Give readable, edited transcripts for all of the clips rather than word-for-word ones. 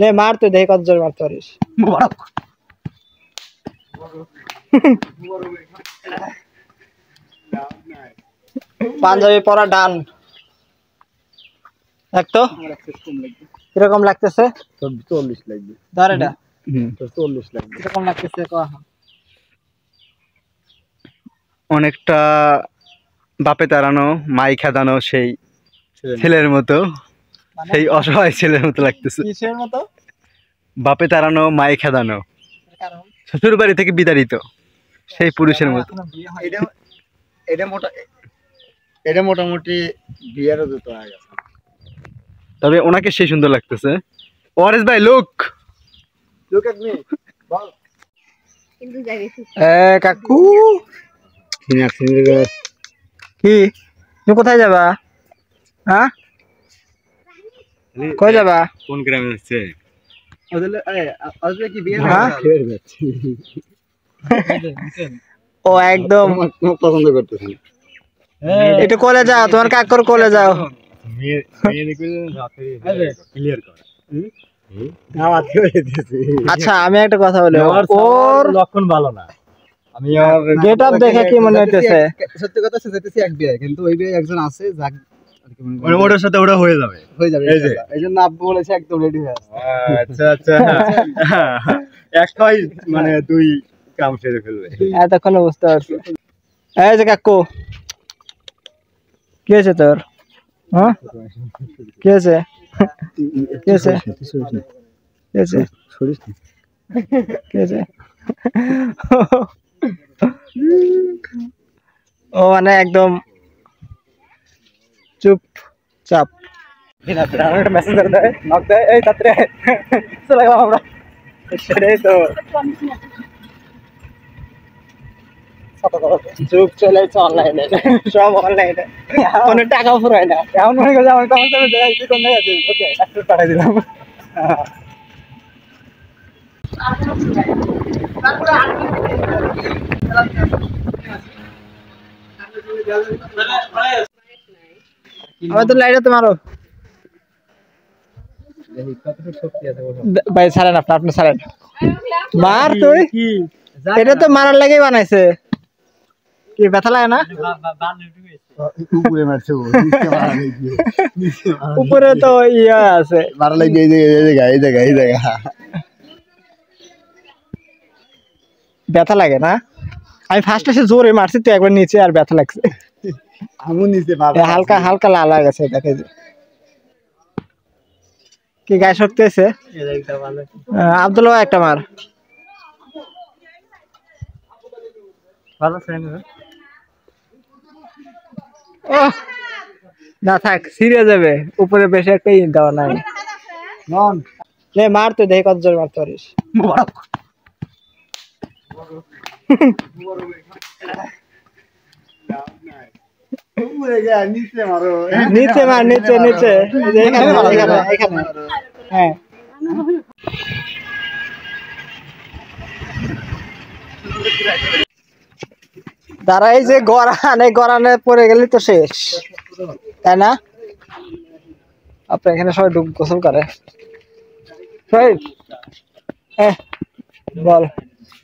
লে মার তুই দেখি কত জোর মারতে পারিস। পাঞ্জাবি পরা ডান। দেখ তো কিরকম লাগতেছে। 40 লাগবে। ধর এটা। 40 লাগবে। কিরকম লাগতেছে ক। অনেকটা বাপে তাড়ানো মাই খেদানো সেই ছেলের মতো, সেই অসহায় ছেলের মতো লাগতেছে। কিসের মতো? বাপে তাড়ানো মাই খেদানো, শ্বশুর বাড়ি থেকে বিতাড়িত সেই পুরুষের মতো। এটা মোটামুটি বিয়েরও জুতো হয়ে গেছে। তবে ওনাকে সেই সুন্দর লাগতেছে। ওয়ারেস ভাই লুক এট মি। বল কিন্তু যাইছি। কাকু কি তুমি কোথায় যাবা? হ্যাঁ কই যাবা? কোন গ্রামে যাচ্ছে? কি বিয়ে যাচ্ছে? ও একদম পছন্দ করতেছি। একটু কোলে যাও, তোমার কাকুর কোলে যাও। আচ্ছা আমি একটা কথা বলি, ওর লক্ষণ ভালো না। আমি গেট আপ দেখে কি মনে হইতেছে? সত্যি কথা যেতেছি এক বিয়ে, কিন্তু ওই বিয়ে একজন আছে যাক ওটার সাথে ওটা হয়ে যাবে এই জন্য আব্বু বলেছে একদম রেডি হয়ে আছে। আচ্ছা আচ্ছা একটাই মানে দুই কাম সেরে ফেলবে এতক্ষণ বুঝতে পারছি। এই যে কাকু কি হয়েছে তোর? হ্যাঁ কি হয়েছে? কি হয়েছে? কি হয়েছে? কি হয়েছে? ও মানে একদম চুপ চাপ। মেসেজ দেয় নক দেয় এই তাড়াতাড়ি চলে গেলাম আমরা। সেটাই তো যুগ চলেছে অনলাইনে, সব অনলাইনে, কোনো টাকা ফুরায় না। এমন মনে করছে আমার কমেন্ট কোন জায়গায় আছে ওকে একটু পাঠিয়ে দিলাম। আমাদের লাইটে তো মারো ভাই, ছাড়েন আপনি ছাড়েন। মার তুই, এটা তো মারার লাগেই বানাইছে। কি ব্যথা লাগে না? উপরে তো ইয়া আছে, মারা লাগবে এই জায়গা ব্যথা লাগে না? আমি ফার্স্ট এসে জোরে মারছি তো একবার নিচে আর ব্যথা লাগছে। হালকা হালকা লাল হয়ে গেছে। দেখে কি গায়ে শক্তি আছে। আব্দুল একটা মার ভালো ফ্রেন্ড না থাক, সিরিয়াস যাবে। উপরে বেশি একটা ইন দেওয়া নাই। মার তুই দেখি কত জোর মারতে পারিস। নিচে মার, নিচে নিচে, এখানে এখানে। হ্যাঁ দাঁড়া, এই যে গড়ানে পড়ে গেলি তো শেষ, তাই না? আপনার এখানে সবাই ডুব গোসল করে। বল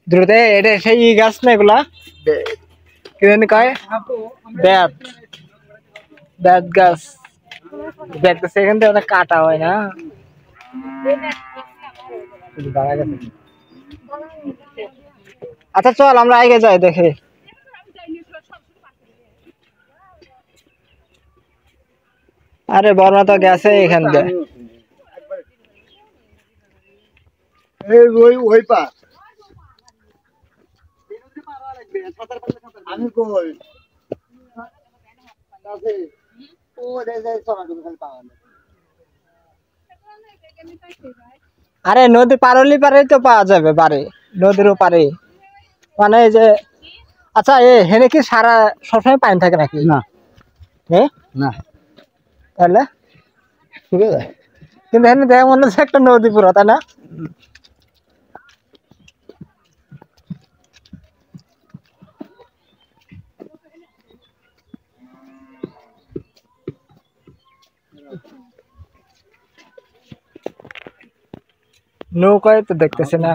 দ্রুত, এটা সেই গাছ না এগুলা কি জানি কয়, ব্যাট ব্যাট গাছ। ব্যাট গাছ এখান থেকে অনেক কাটা হয় না। আচ্ছা চল আমরা আগে যাই দেখে। আরে বর্মা তো গেছে এখান দিয়ে। ওই পা আমি কই আরে নদী পারলি পারে তো পাওয়া যাবে, পারে নদীরও পারে। মানে এই যে আচ্ছা হেনে কি সারা সবসময় পানি থাকে নাকি? না না তাহলে শুকে যায়। কিন্তু হেনে দেখে মনে হচ্ছে একটা নদী পুরো, তাই না? নৌকায় তো দেখতেছে না।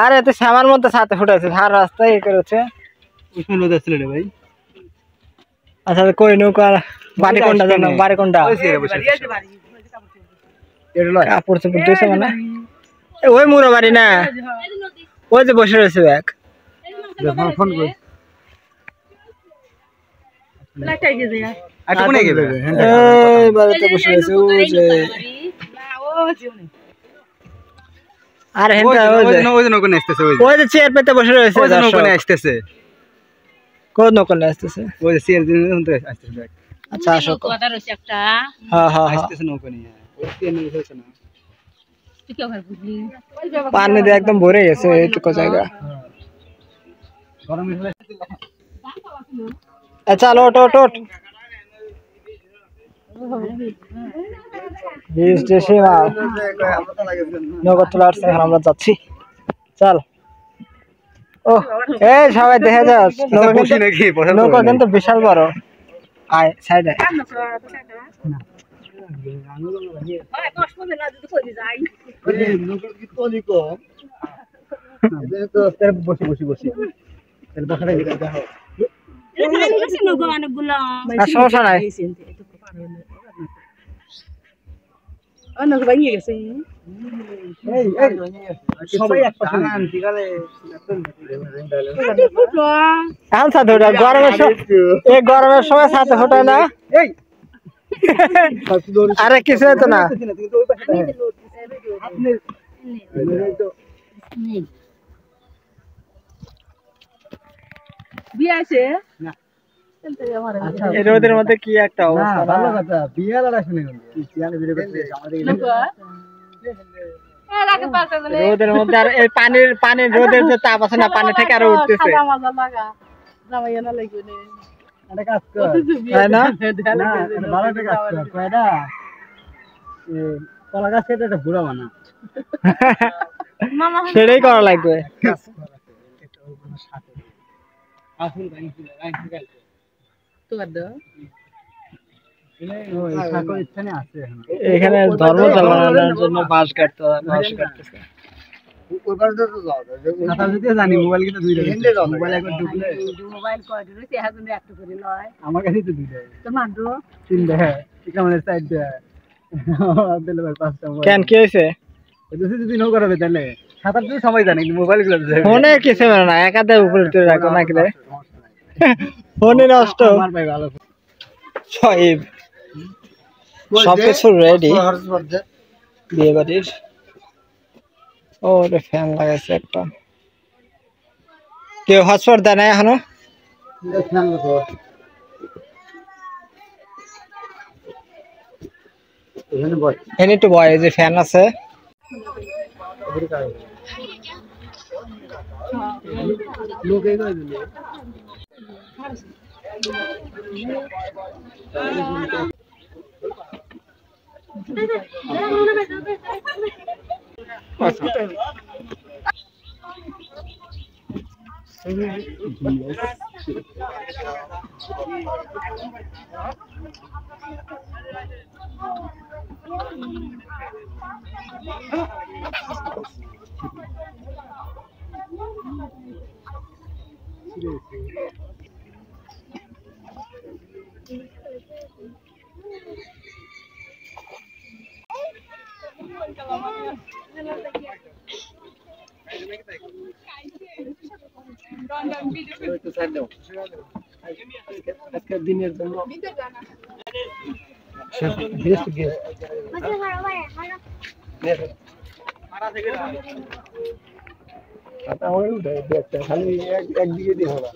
আরে তো সামার মধ্যে সাথে ফুটাইছে, সার রাস্তায় এ করেছে। ওইখানে রোদ আসছিল রে ভাই। আচ্ছা কই নৌকা বাড়ি কোনটা জানো? বাড়ি কোনটা? কাপড় চোপড় দিয়েছে মানে ওই মুড়ো বাড়ি না, ওই যে বসে রয়েছে ব্যাগ। ফোন কর। আচ্ছা কোনে গেবে? এই বাড়িতে বসে রয়েছে ওই যে। আর হেনটা ওই যে নৌকা আসতেছে, ওই যে চেয়ার পেতে বসে রয়েছে। ওই যে নৌকা আসতেছে, কোন নৌকা আসতেছে? ওই যে চেয়ার দিয়ে আসতেছে। আচ্ছা আসো। কথা রয়েছে একটা। হ্যাঁ হ্যাঁ হ্যাঁ আসতেছে নৌকা নিয়ে। ওই চেয়ার নিয়ে বসে না। তুই কি আবার বুঝলি? পানি দিয়ে একদম ভরে গেছে এইটুকু জায়গা। গরম হলে আচ্ছা ওট ওট ওট। বিশ দেশে নৌকা তোলা আসছে, এখন আমরা যাচ্ছি। চল। ও এই সবাই দেখে যাস, নৌকা কিন্তু বিশাল বড়। আয় সাইডে। সমস্যা নাই। এখন সাথে ওটা গরমের সময় সাথে ফোটায় না। আরে কিছু হতো না। রোদের মধ্যে কি একটা অবস্থা। ভালো কথা, বিয়ে আর আসেনি রোদের মধ্যে আর এই পানির রোদের যে তাপ আছে না, পানি থেকে আরো উঠতেছে। তাই না? ভালো একটা কাজ কর, কয়টা কলা গাছ কেটে একটা ঘুরা বানা। সেটাই করা লাগবে। এখানে ধর্ম চালানোর জন্য বাঁশ কাটতেছে। জানি মোবাইল কিন্তু মোবাইল একবার ঢুকলে আমার কাছে তো দুইটা তিনটা কেমন সাইড দিলে ভাই পাঁচটা কেন কি হয়েছে? যদি নৌ করাবে তাহলে সাঁতার তো সবাই জানে, কিন্তু মোবাইল গুলো ফোনে কিছু না, একাদের উপরে তুলে রাখো নাকি রে? ফোনে নষ্ট। সবকিছু রেডি বিয়ে বাড়ির। ও রে ফ্যান লাগাইছে একটা। কেউ হটস্পট দেয় না এখনো? এখানে একটু বয়, যে ফ্যান আছে। দিনের জন্য খালি একদিকে দিয়ে হবে।